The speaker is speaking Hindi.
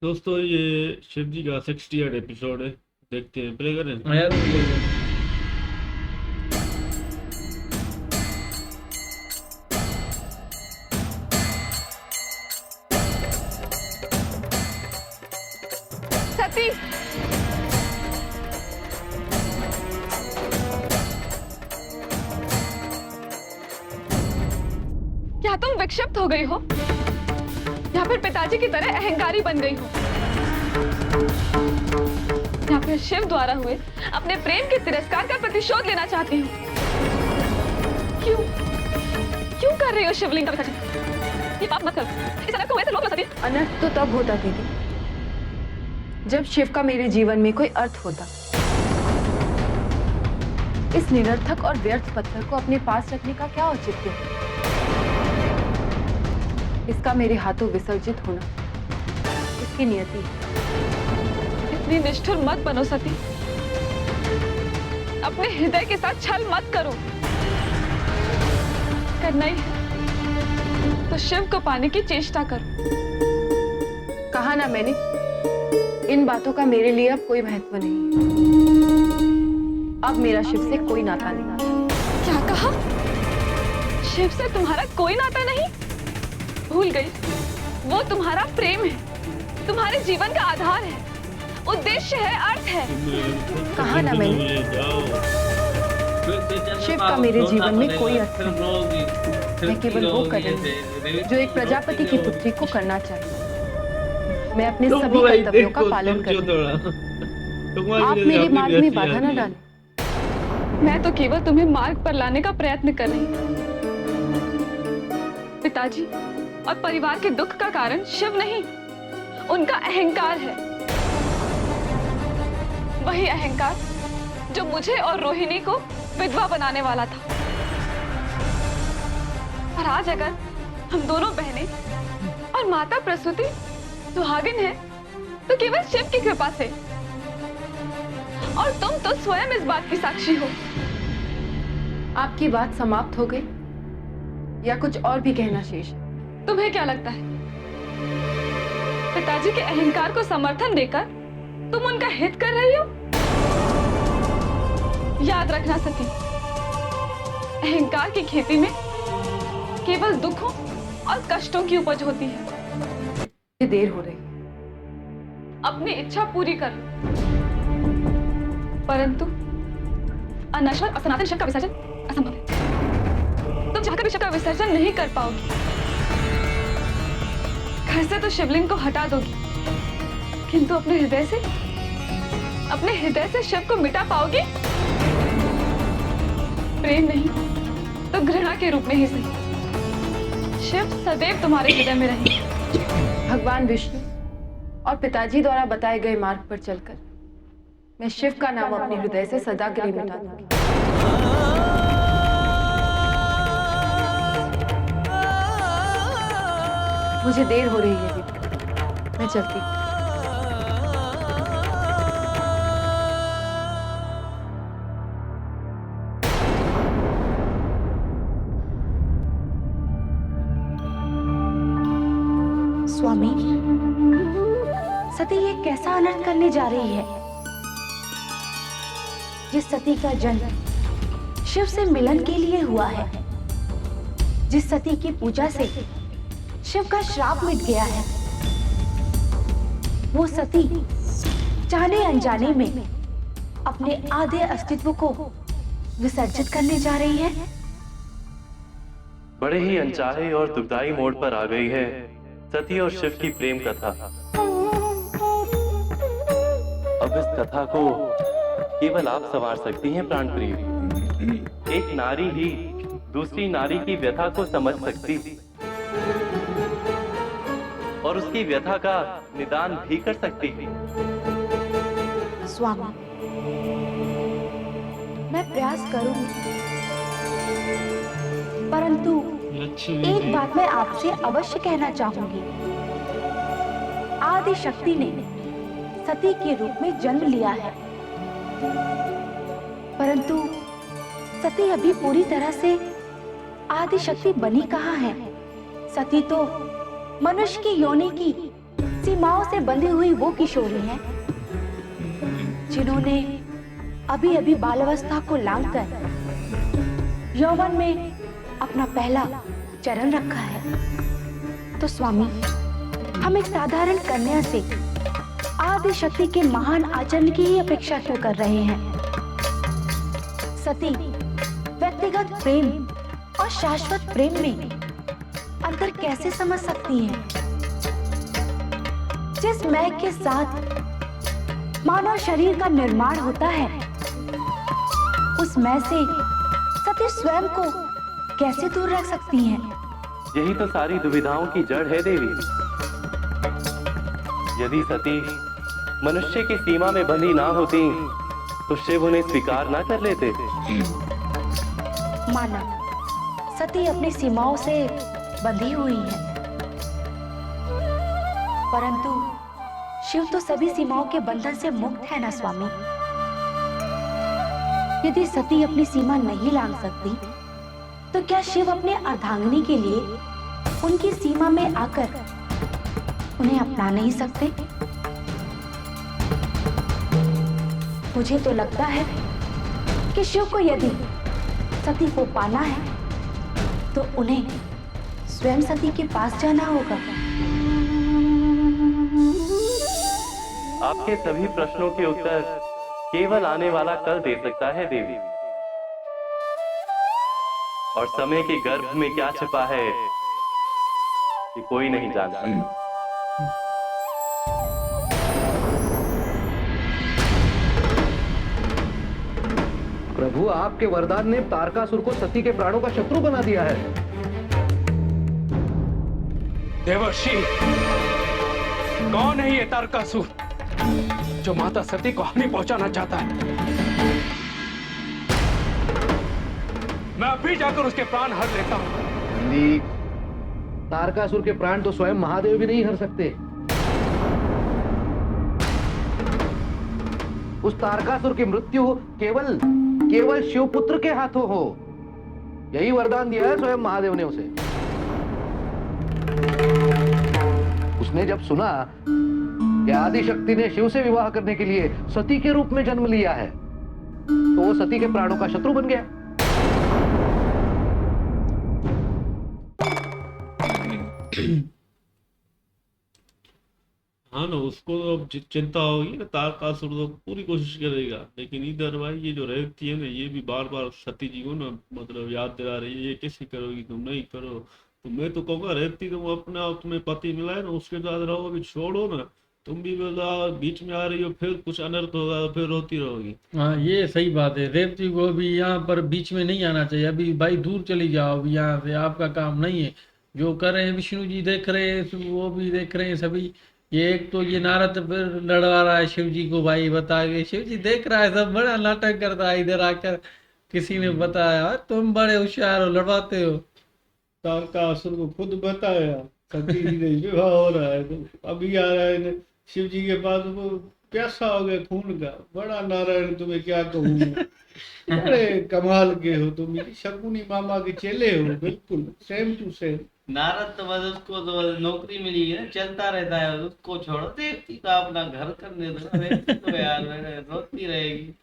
दोस्तों ये शिव जी का 68 एपिसोड है। देखते हैं, प्ले करें। हाँ यार सती, क्या तुम विक्षिप्त हो गई हो या फिर पिताजी की तरह अहंकारी बन गई हो या फिर शिव द्वारा हुए अपने प्रेम के तिरस्कार का प्रतिशोध लेना चाहती हो? क्यों क्यों कर रही हो शिवलिंग का विसर्जन? ये पाप मत करो। इस अनर्थ को वैसे रोक लो सती। अनर्थ तो तब होता दीदी जब शिव का मेरे जीवन में कोई अर्थ होता। इस निरर्थक और व्यर्थ पत्थर को अपने पास रखने का क्या औचित्य है? इसका मेरे हाथों विसर्जित होना इसकी नियति है। इतनी निष्ठुर मत बनो सती। अपने हृदय के साथ छल मत करो। करना ही है तो शिव को पाने की चेष्टा करो। कहा ना मैंने, इन बातों का मेरे लिए अब कोई महत्व नहीं। अब मेरा शिव से कोई नाता नहीं। क्या कहा? शिव से तुम्हारा कोई नाता नहीं? भूल गई, वो तुम्हारा प्रेम है, तुम्हारे जीवन का आधार है, उद्देश्य है, अर्थ है। कहा ना मैंने, शिव का मेरे जीवन में कोई अर्थ नहीं। मैं केवल वो करूंगी जो एक प्रजापति की पुत्री को करना चाहिए। मैं अपने सभी कर्तव्यों का पालन करूंगी। आप मेरे मार्ग में बाधा न डालें। मैं तो केवल तुम्हें मार्ग पर लाने का प्रयत्न कर रही हूँ। पिताजी और परिवार के दुख का कारण शिव नहीं, उनका अहंकार है। वही अहंकार जो मुझे और रोहिणी को विधवा बनाने वाला था। और आज अगर हम दोनों बहनें और माता प्रसूति सुहागिन है तो केवल शिव की कृपा से। और तुम तो स्वयं इस बात की साक्षी हो। आपकी बात समाप्त हो गई या कुछ और भी कहना शेष है? तुम्हें क्या लगता है पिताजी के अहंकार को समर्थन देकर तुम उनका हित कर रही हो? याद रखना सती, अहंकार की खेती में केवल दुखों और कष्टों की उपज होती है। मुझे देर हो रही है। अपनी इच्छा पूरी कर लो, परंतु अनश्वर और सनातन शिव का विसर्जन असंभव है। तुम चाहकर भी शिव का विसर्जन नहीं कर पाओगी। घर से तो शिवलिंग को हटा दोगी, किंतु अपने हृदय से शिव को मिटा पाओगी? प्रेम नहीं तो घृणा के रूप में ही सही, शिव सदैव तुम्हारे हृदय में रहेंगे। भगवान विष्णु और पिताजी द्वारा बताए गए मार्ग पर चलकर मैं शिव का नाम अपने हृदय से सदा के लिए मिटा दूंगी। मुझे देर हो रही है दीदी, मैं चलती हूँ। स्वामी, सती ये कैसा अनर्थ करने जा रही है? जिस सती का जन्म शिव से मिलन के लिए हुआ है, जिस सती की पूजा से शिव का श्राप मिट गया है, वो सती जाने अनजाने में अपने आधे अस्तित्व को विसर्जित करने जा रही है। बड़े ही अनचाहे और दुखदाई मोड़ पर आ गई है सती और शिव की प्रेम कथा। अब इस कथा को केवल आप संवार सकती हैं प्राण प्रिय। एक नारी ही दूसरी नारी की व्यथा को समझ सकती और उसकी व्यथा का निदान भी कर सकती है। स्वामी, मैं प्रयास करूंगी, परंतु एक बात मैं आपसे अवश्य कहना चाहूंगी। आदि शक्ति ने सती के रूप में जन्म लिया है, परंतु सती अभी पूरी तरह से आदि शक्ति बनी कहाँ है? सती तो मनुष्य की योनि की सीमाओं से बंधी हुई वो किशोरी हैं जिन्होंने अभी अभी बालावस्था को लांघकर यौवन में अपना पहला चरण रखा है। तो स्वामी, हम एक साधारण कन्या से आदि शक्ति के महान आचरण की ही अपेक्षा क्यों कर रहे हैं? सती व्यक्तिगत प्रेम और शाश्वत प्रेम में अंतर कैसे समझ सकती हैं? जिस मय के साथ मानव शरीर का निर्माण होता है, उस मय से सती स्वयं को कैसे दूर रख सकती हैं? यही तो सारी दुविधाओं की जड़ है देवी। यदि सती मनुष्य की सीमा में बंधी ना होती तो शिव उन्हें स्वीकार ना कर लेते। माना सती अपनी सीमाओं से बंधी हुई है, परंतु शिव तो सभी सीमाओं के बंधन से मुक्त है ना स्वामी। यदि सती अपनी सीमा नहीं लांघ सकती, तो क्या शिव अपने अर्धांगिनी के लिए उनकी सीमा में आकर उन्हें अपना नहीं सकते? मुझे तो लगता है कि शिव को यदि सती को पाना है तो उन्हें स्वयं सती के पास जाना होगा। आपके सभी प्रश्नों के उत्तर केवल आने वाला कल दे सकता है देवी। और समय के गर्भ में क्या छिपा है ये कोई नहीं जानता। प्रभु, आपके वरदान ने तारकासुर को सती के प्राणों का शत्रु बना दिया है। देवर्षि, कौन है ये तारकासुर जो माता सती को हानि पहुंचाना चाहता है? मैं अभी जाकर उसके प्राण हर लेता हूं। नंदी, तारकासुर के प्राण तो स्वयं महादेव भी नहीं हर सकते। उस तारकासुर की मृत्यु केवल शिवपुत्र के हाथों हो, यही वरदान दिया है स्वयं महादेव ने उसे। उसने जब सुना कि आदिशक्ति ने शिव से विवाह करने के लिए सती के रूप में जन्म लिया है, तो वो सती के प्राणों का शत्रु बन गया। हाँ ना, उसको तो अब चिंता होगी ना, तारकासुर तो पूरी कोशिश करेगा। लेकिन इधर भाई ये जो रेवती है ना, ये भी बार बार सती जी को ना मतलब याद दिला रही है, ये कैसे करोगी, तुम नहीं करो। तो मैं तो कहूँगा रेवती, तुम अपने आप तुम्हें पति मिला है ना, उसके साथ रहो, अभी छोड़ो ना। तुम भी बीच में आ रही हो, फिर कुछ अनर्थ होगा तो फिर रोती रहोगी। हाँ, ये सही बात है। रेवती को अभी यहाँ पर बीच में नहीं आना चाहिए। अभी भाई दूर चली जाओ, अभी यहाँ से आपका काम नहीं है। जो कर रहे हैं विष्णु जी देख रहे हैं, वो भी देख रहे हैं सभी। ये एक तो ये नारद फिर लड़वा रहा है शिव जी को, भाई बता के। शिव जी देख रहा है, सब बड़ा नाटक करता है। इधर आकर किसी ने बताया तुम बड़े होशियार हो, लड़वाते हो। तारकासुर को खुद बताया सती जी ने विवाह हो रहा है, तो अभी आ रहा है शिव जी के पास, वो प्यासा हो गया खून का। बड़ा नारायण, तुम्हें क्या कहूँ। बड़े कमाल के हो तुम, शकुनी मामा के चेले हो, बिल्कुल सेम टू सेम। नारद तो बस उसको तो नौकरी मिली है, चलता रहता है, उसको छोड़ो। देवती का अपना घर करने दो, तो यार रोती रहेगी।